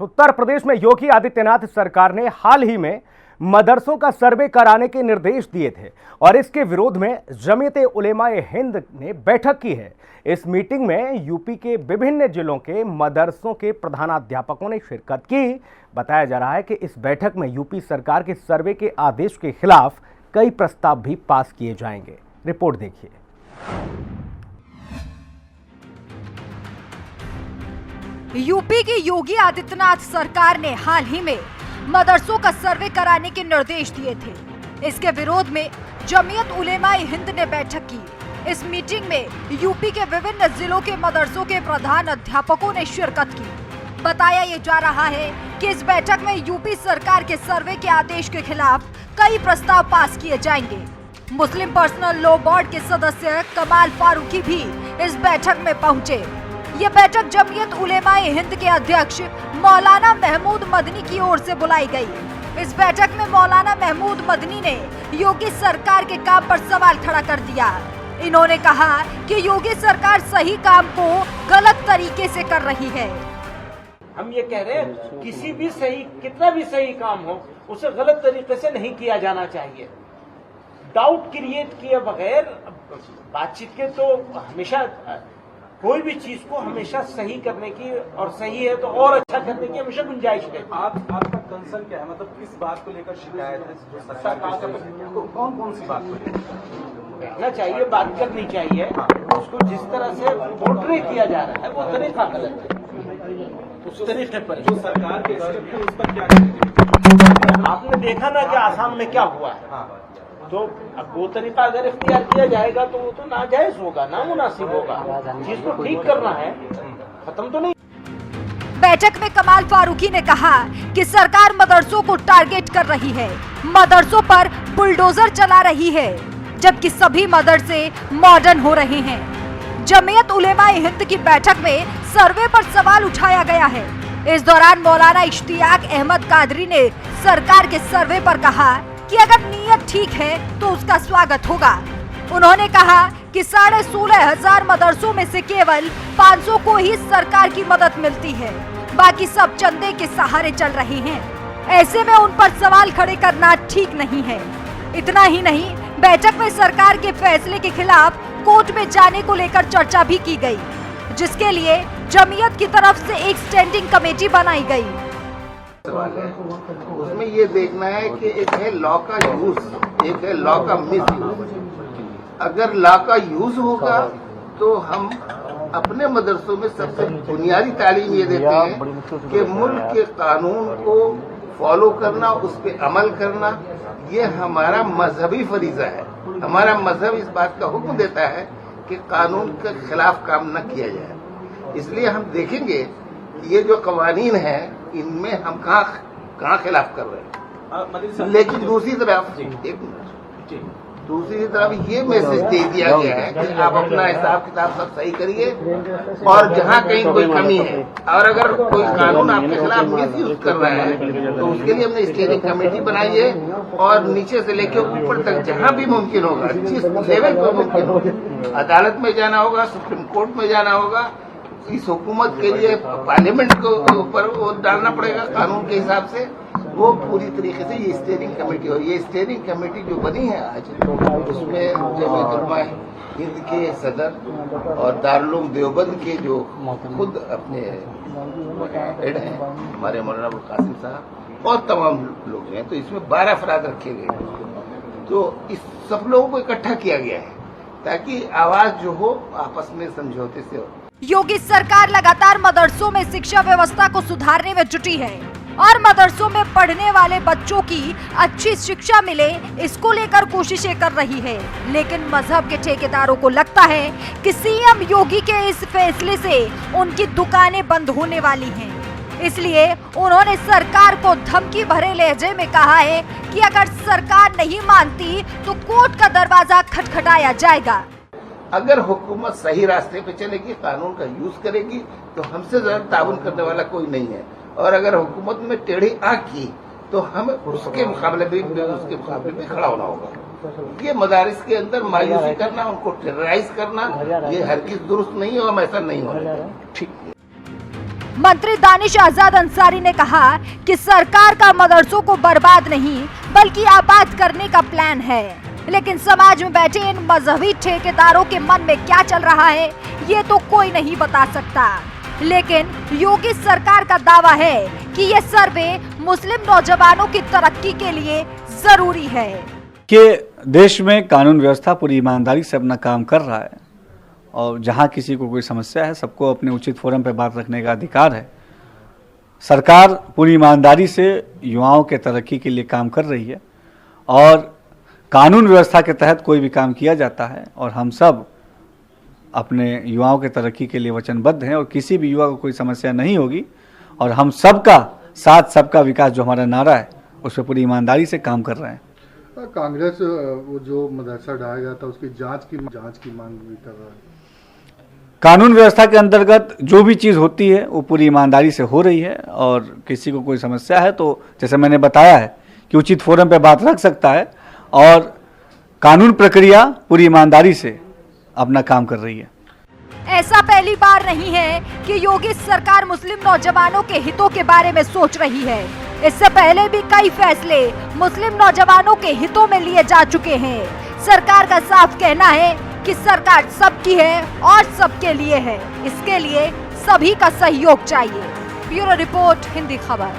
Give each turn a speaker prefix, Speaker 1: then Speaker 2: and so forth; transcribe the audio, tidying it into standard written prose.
Speaker 1: उत्तर प्रदेश में योगी आदित्यनाथ सरकार ने हाल ही में मदरसों का सर्वे कराने के निर्देश दिए थे और इसके विरोध में जमीयत उलेमाए हिंद ने बैठक की है। इस मीटिंग में यूपी के विभिन्न जिलों के मदरसों के प्रधानाध्यापकों ने शिरकत की। बताया जा रहा है कि इस बैठक में यूपी सरकार के सर्वे के आदेश के खिलाफ कई प्रस्ताव भी पास किए जाएंगे। रिपोर्ट देखिए।
Speaker 2: यूपी की योगी आदित्यनाथ सरकार ने हाल ही में मदरसों का सर्वे कराने के निर्देश दिए थे। इसके विरोध में जमीयत उलेमाए हिंद ने बैठक की। इस मीटिंग में यूपी के विभिन्न जिलों के मदरसों के प्रधान अध्यापकों ने शिरकत की। बताया ये जा रहा है कि इस बैठक में यूपी सरकार के सर्वे के आदेश के खिलाफ कई प्रस्ताव पास किए जाएंगे। मुस्लिम पर्सनल लॉ बोर्ड के सदस्य कमाल फारूकी भी इस बैठक में पहुंचे। ये बैठक जमीयत उलेमाए हिंद के अध्यक्ष मौलाना महमूद मदनी की ओर से बुलाई गई। इस बैठक में मौलाना महमूद मदनी ने योगी सरकार के काम पर सवाल खड़ा कर दिया। इन्होंने कहा कि योगी सरकार सही काम को गलत तरीके से कर रही है।
Speaker 3: हम ये कह रहे हैं किसी भी सही, कितना भी सही काम हो उसे गलत तरीके से नहीं किया जाना चाहिए। डाउट क्रिएट किए बगैर बातचीत के तो हमेशा कोई भी चीज को हमेशा सही करने की और सही है तो और अच्छा करने की हमेशा गुंजाइश है।
Speaker 4: आपका कंसर्न क्या है, मतलब किस बात को लेकर शिकायत है? सरकार कौन कौन सी बात को लेकर
Speaker 3: कहना चाहिए, बात करनी चाहिए। उसको जिस तरह से पोर्ट्रे किया जा रहा है वो तरीका गलत है। उस तरीके पर
Speaker 4: जो सरकार के स्टेप है उस पर क्या
Speaker 3: आपने देखा ना कि आसाम में क्या हुआ है। तो अब वो तरीका अगर इख्तियार किया जाएगा तो वो तो नाजायज होगा, नामुनासिब होगा। चीज को ठीक करना है, खत्म तो नहीं।
Speaker 2: बैठक में कमाल फारूकी ने कहा कि सरकार मदरसों को टारगेट कर रही है, मदरसों पर बुलडोजर चला रही है, जबकि सभी मदरसे मॉडर्न हो रहे हैं। जमीयत उलेमाए हिंद की बैठक में सर्वे पर सवाल उठाया गया है। इस दौरान मौलाना इश्तियाक अहमद कादरी ने सरकार के सर्वे पर कहा कि अगर नीयत ठीक है तो उसका स्वागत होगा। उन्होंने कहा कि 16,500 मदरसों में से केवल 500 को ही सरकार की मदद मिलती है, बाकी सब चंदे के सहारे चल रहे हैं। ऐसे में उन पर सवाल खड़े करना ठीक नहीं है। इतना ही नहीं, बैठक में सरकार के फैसले के खिलाफ कोर्ट में जाने को लेकर चर्चा भी की गई, जिसके लिए जमीयत की तरफ से एक स्टैंडिंग कमेटी बनाई गई।
Speaker 5: सवाल है उसमें ये देखना है कि एक है लॉ का यूज, एक है लॉ का मिस यूज। अगर लॉ का यूज होगा तो हम अपने मदरसों में सबसे बुनियादी तालीम ये देते हैं कि मुल्क के कानून को फॉलो करना, उस पर अमल करना, ये हमारा मजहबी फरीजा है। हमारा मजहब इस बात का हुक्म देता है कि कानून के खिलाफ काम न किया जाए। इसलिए हम देखेंगे ये जो कवानीन है इनमें हम कहाँ खिलाफ कर रहे हैं। लेकिन दूसरी तरफ ये मैसेज दे दिया गया है कि आप अपना हिसाब किताब सब सही करिए और जहाँ कहीं कोई कमी है और अगर कोई कानून आपके खिलाफ मिसयूज कर रहा है तो उसके लिए हमने स्टेयरिंग कमेटी बनाई है और नीचे से लेकर ऊपर तक जहाँ भी मुमकिन होगा, जिस लेवल पर मुमकिन होगा, अदालत में जाना होगा, सुप्रीम कोर्ट में जाना होगा। इस हुकूमत के लिए पार्लियामेंट को ऊपर वो डालना पड़ेगा कानून के हिसाब से। वो पूरी तरीके से ये स्टीयरिंग कमेटी, और ये स्टीयरिंग कमेटी जो बनी है आज, उसमें जमीयत उलेमाए हिंद के सदर और दारुल उलूम देवबंद के जो खुद अपने हेड हैं हमारे मौलाना अबुल कासिम साहब और तमाम लोग हैं। तो इसमें 12 अफराद रखे गए। तो इस सब लोगों को इकट्ठा किया गया है ताकि आवाज जो हो आपस में समझौते से हो।
Speaker 2: योगी सरकार लगातार मदरसों में शिक्षा व्यवस्था को सुधारने में जुटी है और मदरसों में पढ़ने वाले बच्चों की अच्छी शिक्षा मिले, इसको लेकर कोशिशें कर रही है। लेकिन मजहब के ठेकेदारों को लगता है कि सीएम योगी के इस फैसले से उनकी दुकानें बंद होने वाली हैं। इसलिए उन्होंने सरकार को धमकी भरे लहजे में कहा है कि अगर सरकार नहीं मानती तो कोर्ट का दरवाजा खटखटाया जाएगा।
Speaker 5: अगर हुकूमत सही रास्ते पे चलेगी, कानून का यूज करेगी तो हमसे ज्यादा ताउन करने वाला कोई नहीं है। और अगर हुकूमत में टेढ़ी आंख की तो हमें उसके मुकाबले में खड़ा होना होगा। ये मदारिस के अंदर मायूसी करना, उनको टेरराइज करना, ये हरगिज़ दुरुस्त नहीं है और ऐसा नहीं होना। ठीक।
Speaker 2: मंत्री दानिश आजाद अंसारी ने कहा कि सरकार का मदरसों को बर्बाद नहीं बल्कि आबाद करने का प्लान है, लेकिन समाज में बैठे इन मजहबी ठेकेदारों के मन में क्या चल रहा है ये तो कोई नहीं बता सकता। लेकिन योगी सरकार का दावा है कि ये सर्वे मुस्लिम नौजवानों की तरक्की के लिए जरूरी है
Speaker 6: कि देश में कानून व्यवस्था पूरी ईमानदारी से अपना काम कर रहा है और जहां किसी को कोई समस्या है सबको अपने उचित फोरम पर बात रखने का अधिकार है। सरकार पूरी ईमानदारी से युवाओं के तरक्की के लिए काम कर रही है और कानून व्यवस्था के तहत कोई भी काम किया जाता है और हम सब अपने युवाओं के तरक्की के लिए वचनबद्ध हैं और किसी भी युवा को कोई समस्या नहीं होगी और हम सबका साथ सबका विकास जो हमारा नारा है उस पर पूरी ईमानदारी से काम कर रहे हैं।
Speaker 7: कांग्रेस वो जो मदरसा ढाया गया था उसकी जांच की मांग भी कर रहा है।
Speaker 6: कानून व्यवस्था के अंतर्गत जो भी चीज़ होती है वो पूरी ईमानदारी से हो रही है और किसी को कोई समस्या है तो जैसे मैंने बताया है कि उचित फोरम पे बात रख सकता है और कानून प्रक्रिया पूरी ईमानदारी से अपना काम कर रही है।
Speaker 2: ऐसा पहली बार नहीं है कि योगी सरकार मुस्लिम नौजवानों के हितों के बारे में सोच रही है। इससे पहले भी कई फैसले मुस्लिम नौजवानों के हितों में लिए जा चुके हैं। सरकार का साफ कहना है कि सरकार सबकी है और सबके लिए है, इसके लिए सभी का सहयोग चाहिए। ब्यूरो रिपोर्ट, हिंदी खबर।